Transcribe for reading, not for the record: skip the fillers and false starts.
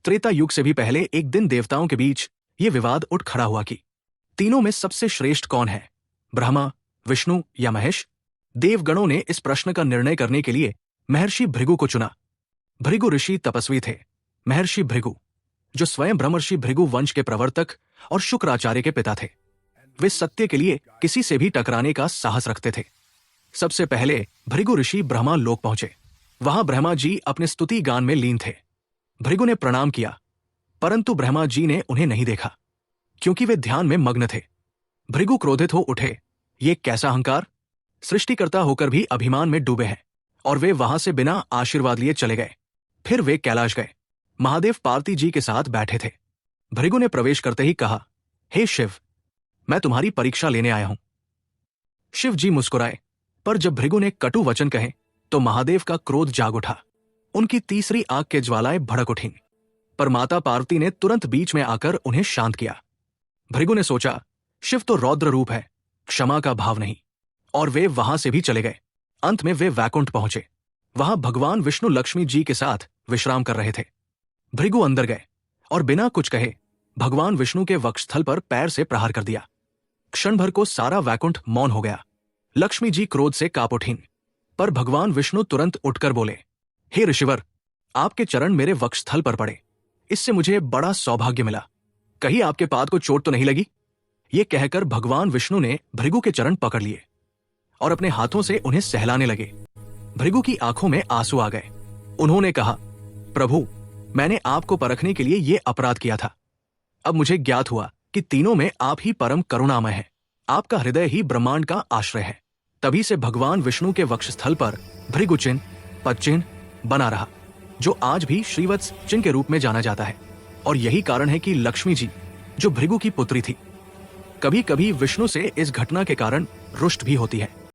त्रेता युग से भी पहले एक दिन देवताओं के बीच ये विवाद उठ खड़ा हुआ कि तीनों में सबसे श्रेष्ठ कौन है, ब्रह्मा, विष्णु या महेश। देवगणों ने इस प्रश्न का निर्णय करने के लिए महर्षि भृगु को चुना। भृगु ऋषि तपस्वी थे। महर्षि भृगु, जो स्वयं ब्रह्मर्षि भृगु वंश के प्रवर्तक और शुक्राचार्य के पिता थे, वे सत्य के लिए किसी से भी टकराने का साहस रखते थे। सबसे पहले भृगु ऋषि ब्रह्मा लोक पहुंचे। वहां ब्रह्मा जी अपने स्तुति गान में लीन थे। भृगु ने प्रणाम किया, परंतु ब्रह्मा जी ने उन्हें नहीं देखा, क्योंकि वे ध्यान में मग्न थे। भृगु क्रोधित हो उठे, ये कैसा अहंकार, सृष्टिकर्ता होकर भी अभिमान में डूबे हैं। और वे वहां से बिना आशीर्वाद लिए चले गए। फिर वे कैलाश गए। महादेव पार्वती जी के साथ बैठे थे। भृगु ने प्रवेश करते ही कहा, हे शिव, मैं तुम्हारी परीक्षा लेने आया हूं। शिव जी मुस्कुराए, पर जब भृगु ने कटु वचन कहे तो महादेव का क्रोध जाग उठा। उनकी तीसरी आग के ज्वालाएं भड़क उठीं, पर माता पार्वती ने तुरंत बीच में आकर उन्हें शांत किया। भृगु ने सोचा, शिव तो रौद्र रूप है, क्षमा का भाव नहीं, और वे वहां से भी चले गए। अंत में वे वैकुंठ पहुंचे। वहां भगवान विष्णु लक्ष्मी जी के साथ विश्राम कर रहे थे। भृगु अंदर गए और बिना कुछ कहे भगवान विष्णु के वक्षस्थल पर पैर से प्रहार कर दिया। क्षण भर को सारा वैकुंठ मौन हो गया। लक्ष्मी जी क्रोध से कांप उठीं, पर भगवान विष्णु तुरंत उठकर बोले, हे ऋषिवर, आपके चरण मेरे वक्षस्थल पर पड़े, इससे मुझे बड़ा सौभाग्य मिला। कहीं आपके पाद को चोट तो नहीं लगी? ये कहकर भगवान विष्णु ने भृगु के चरण पकड़ लिए और अपने हाथों से उन्हें सहलाने लगे। भृगु की आंखों में आंसू आ गए। उन्होंने कहा, प्रभु, मैंने आपको परखने के लिए ये अपराध किया था। अब मुझे ज्ञात हुआ कि तीनों में आप ही परम करुणामय हैं। आपका हृदय ही ब्रह्मांड का आश्रय है। तभी से भगवान विष्णु के वक्षस्थल पर भृगु चिन्ह, पद चिन्ह बना रहा, जो आज भी श्रीवत्स चिन्ह के रूप में जाना जाता है। और यही कारण है कि लक्ष्मी जी, जो भृगु की पुत्री थी, कभी कभी विष्णु से इस घटना के कारण रुष्ट भी होती है।